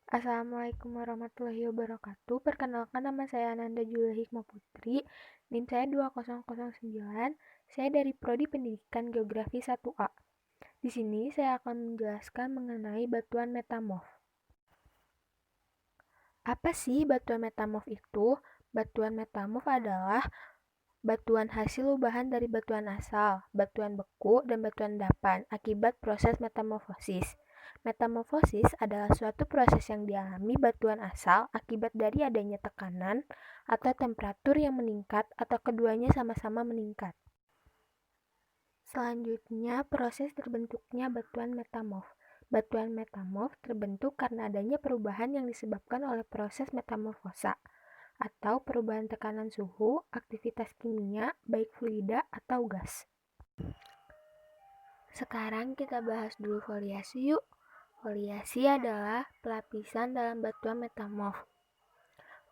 Assalamualaikum warahmatullahi wabarakatuh. Perkenalkan nama saya Ananda Jula Hikmah Putri. NIM saya 2009. Saya dari Prodi Pendidikan Geografi 1A. Di sini saya akan menjelaskan mengenai batuan metamorf. Apa sih batuan metamorf itu? Batuan metamorf adalah batuan hasil ubahan dari batuan asal, batuan beku, dan batuan endapan akibat proses metamorfosis. Metamorfosis adalah suatu proses yang dialami batuan asal akibat dari adanya tekanan atau temperatur yang meningkat atau keduanya sama-sama meningkat. Selanjutnya, proses terbentuknya batuan metamorf. Batuan metamorf terbentuk karena adanya perubahan yang disebabkan oleh proses metamorfosa atau perubahan tekanan suhu, aktivitas kimia, baik fluida atau gas. Sekarang kita bahas dulu foliasi yuk. Foliasi adalah pelapisan dalam batuan metamorf.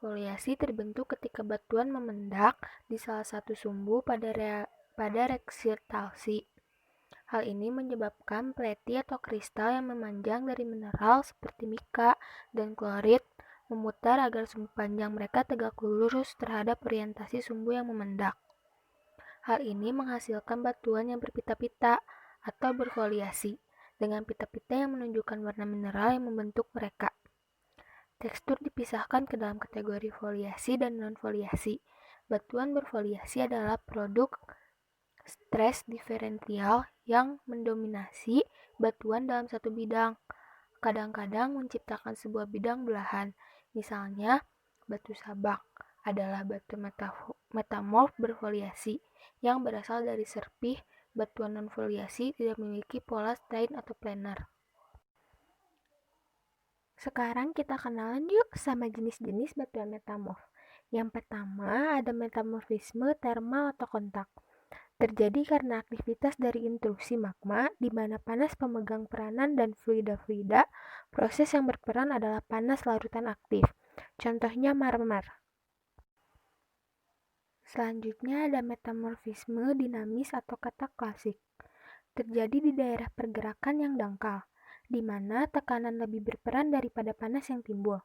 Foliasi terbentuk ketika batuan memendak di salah satu sumbu pada reksirtalsi. Hal ini menyebabkan pleti atau kristal yang memanjang dari mineral seperti mika dan klorit memutar agar sumbu panjang mereka tegak lurus terhadap orientasi sumbu yang memendak. Hal ini menghasilkan batuan yang berpita-pita atau berfoliasi, dengan pita-pita yang menunjukkan warna mineral yang membentuk mereka. Tekstur dipisahkan ke dalam kategori foliasi dan non-foliasi. Batuan berfoliasi adalah produk stres diferensial yang mendominasi batuan dalam satu bidang. Kadang-kadang menciptakan sebuah bidang belahan. Misalnya, batu sabak adalah batu metamorf berfoliasi yang berasal dari serpih. Batuan non-foliasi tidak memiliki pola strain atau planar. Sekarang kita kenalan yuk sama jenis-jenis batuan metamorf. Yang pertama ada metamorfisme termal atau kontak. Terjadi karena aktivitas dari intrusi magma di mana panas pemegang peranan dan fluida-fluida. Proses yang berperan adalah panas larutan aktif. Contohnya marmer. Selanjutnya ada metamorfisme dinamis atau kata klasik. Terjadi di daerah pergerakan yang dangkal, di mana tekanan lebih berperan daripada panas yang timbul.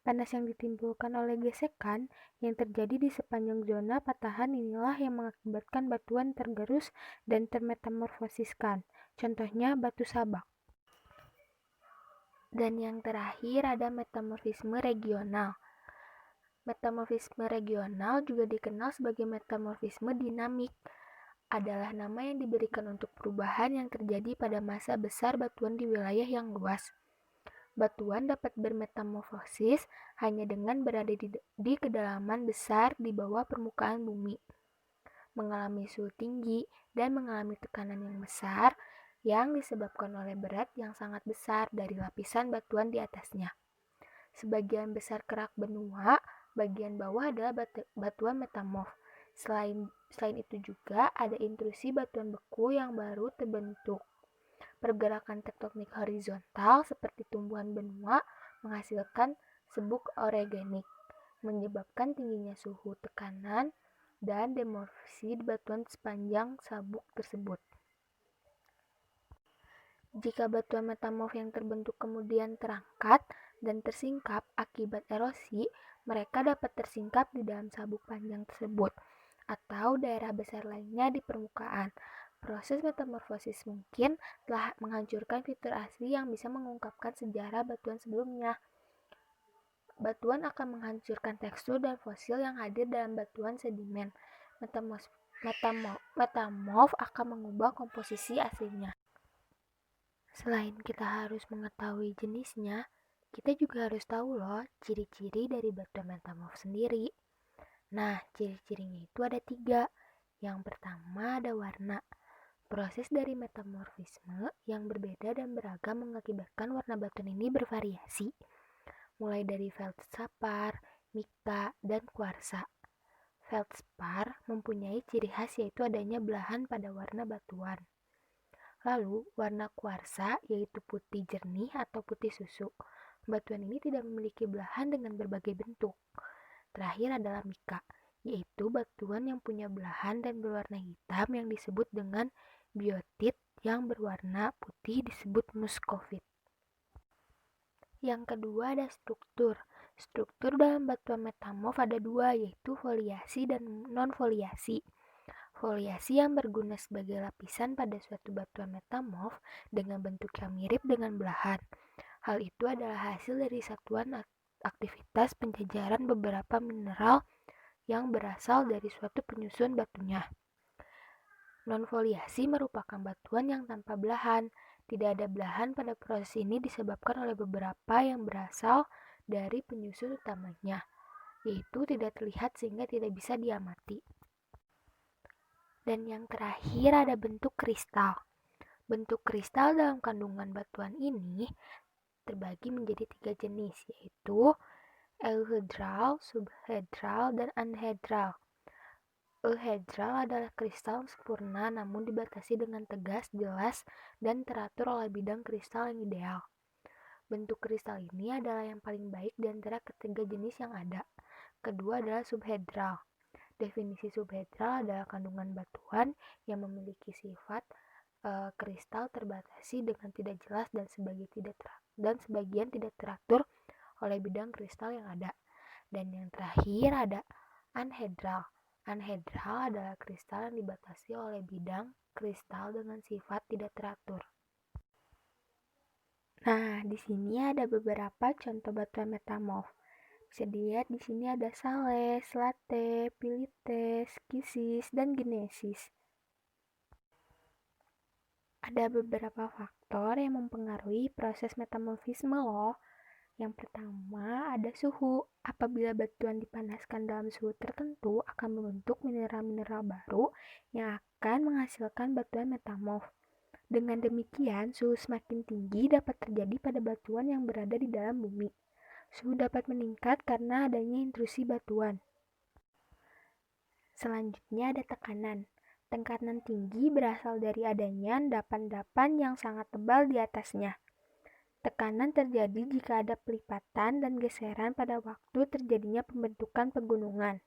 Panas yang ditimbulkan oleh gesekan yang terjadi di sepanjang zona patahan inilah yang mengakibatkan batuan tergerus dan termetamorfosiskan. Contohnya batu sabak. Dan yang terakhir ada metamorfisme regional. Metamorfisme regional juga dikenal sebagai metamorfisme dinamik. Adalah nama yang diberikan untuk perubahan yang terjadi pada masa besar batuan di wilayah yang luas. Batuan dapat bermetamorfosis hanya dengan berada di kedalaman besar di bawah permukaan bumi, mengalami suhu tinggi, dan mengalami tekanan yang besar yang disebabkan oleh berat yang sangat besar dari lapisan batuan di atasnya. Sebagian besar kerak benua, bagian bawah adalah batuan metamorf. Selain itu juga ada intrusi batuan beku yang baru terbentuk. Pergerakan tektonik horizontal seperti tumbuhan benua menghasilkan sebuk orogenik, menyebabkan tingginya suhu tekanan dan demorfisi di batuan sepanjang sabuk tersebut. Jika batuan metamorf yang terbentuk kemudian terangkat dan tersingkap akibat erosi, mereka dapat tersingkap di dalam sabuk panjang tersebut atau daerah besar lainnya di permukaan. Proses metamorfosis mungkin telah menghancurkan fitur asli yang bisa mengungkapkan sejarah batuan sebelumnya. Batuan akan menghancurkan tekstur dan fosil yang hadir dalam batuan sedimen. Metamorf akan mengubah komposisi aslinya. Selain kita harus mengetahui jenisnya, kita juga harus tahu loh ciri-ciri dari batuan metamorf sendiri. Nah, ciri-cirinya itu ada 3. Yang pertama ada warna. Proses dari metamorfisme yang berbeda dan beragam mengakibatkan warna batuan ini bervariasi, mulai dari feldspar, mika, dan kuarsa. Feldspar mempunyai ciri khas yaitu adanya belahan pada warna batuan. Lalu, warna kuarsa yaitu putih jernih atau putih susu. Batuan ini tidak memiliki belahan dengan berbagai bentuk. Terakhir adalah mika, yaitu batuan yang punya belahan dan berwarna hitam yang disebut dengan biotit yang berwarna putih disebut muskovit. Yang kedua ada struktur. Struktur dalam batuan metamorf ada dua, yaitu foliasi dan non-foliasi. Foliasi yang berguna sebagai lapisan pada suatu batuan metamorf dengan bentuk yang mirip dengan belahan. Hal itu adalah hasil dari satuan aktivitas penjajaran beberapa mineral yang berasal dari suatu penyusun batunya. Non-foliasi merupakan batuan yang tanpa belahan. Tidak ada belahan pada proses ini disebabkan oleh beberapa yang berasal dari penyusun utamanya, yaitu tidak terlihat sehingga tidak bisa diamati. Dan yang terakhir ada bentuk kristal. Bentuk kristal dalam kandungan batuan ini terbagi menjadi 3 jenis, yaitu euhedral, subhedral, dan anhedral. Euhedral adalah kristal sempurna namun dibatasi dengan tegas, jelas, dan teratur oleh bidang kristal yang ideal. Bentuk kristal ini adalah yang paling baik di antara ketiga jenis yang ada. Kedua adalah subhedral. Definisi subhedral adalah kandungan batuan yang memiliki sifat kristal terbatasi dengan tidak jelas dan sebagian tidak teratur oleh bidang kristal yang ada. Dan yang terakhir ada anhedral. Anhedral adalah kristal yang dibatasi oleh bidang kristal dengan sifat tidak teratur. Nah, di sini ada beberapa contoh batuan metamorf. Bisa dilihat di sini ada sales, latte, pilites, kisis, dan genesis. Ada beberapa faktor yang mempengaruhi proses metamorfisme loh. Yang pertama ada suhu. Apabila batuan dipanaskan dalam suhu tertentu akan membentuk mineral-mineral baru yang akan menghasilkan batuan metamorf. Dengan demikian, suhu semakin tinggi dapat terjadi pada batuan yang berada di dalam bumi. Suhu dapat meningkat karena adanya intrusi batuan. Selanjutnya ada tekanan. Tekanan tinggi berasal dari adanya endapan-endapan yang sangat tebal di atasnya. Tekanan terjadi jika ada pelipatan dan geseran pada waktu terjadinya pembentukan pegunungan.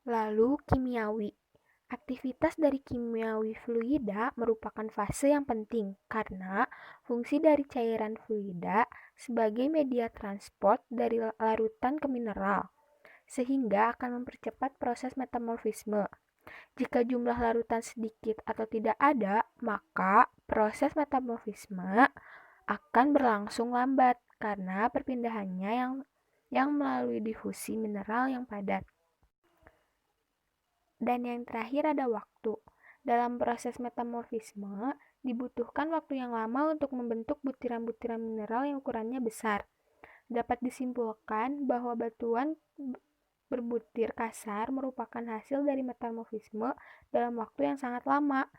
Lalu kimiawi. Aktivitas dari kimiawi fluida merupakan fase yang penting karena fungsi dari cairan fluida sebagai media transport dari larutan ke mineral, sehingga akan mempercepat proses metamorfisme. Jika jumlah larutan sedikit atau tidak ada, maka proses metamorfisme akan berlangsung lambat karena perpindahannya yang melalui difusi mineral yang padat. Dan yang terakhir ada waktu. Dalam proses metamorfisme, dibutuhkan waktu yang lama untuk membentuk butiran-butiran mineral yang ukurannya besar. Dapat disimpulkan bahwa batuan berbutir kasar merupakan hasil dari metamorfisme dalam waktu yang sangat lama,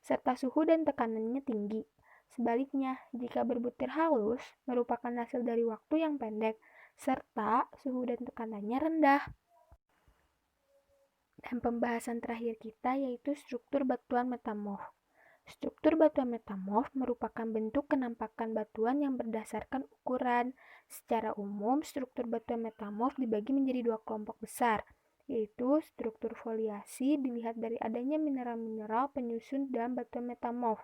serta suhu dan tekanannya tinggi. Sebaliknya, jika berbutir halus merupakan hasil dari waktu yang pendek, serta suhu dan tekanannya rendah. Dan pembahasan terakhir kita yaitu struktur batuan metamorf. Struktur batuan metamorf merupakan bentuk kenampakan batuan yang berdasarkan ukuran. Secara umum, struktur batuan metamorf dibagi menjadi dua kelompok besar, yaitu struktur foliasi dilihat dari adanya mineral-mineral penyusun dalam batuan metamorf.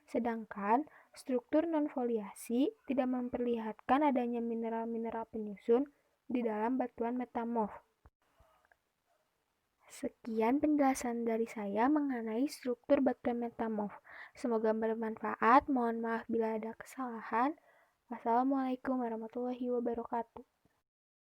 Sedangkan struktur non-foliasi tidak memperlihatkan adanya mineral-mineral penyusun di dalam batuan metamorf. Sekian penjelasan dari saya mengenai struktur batuan metamorf. Semoga bermanfaat. Mohon maaf bila ada kesalahan. Wassalamualaikum warahmatullahi wabarakatuh.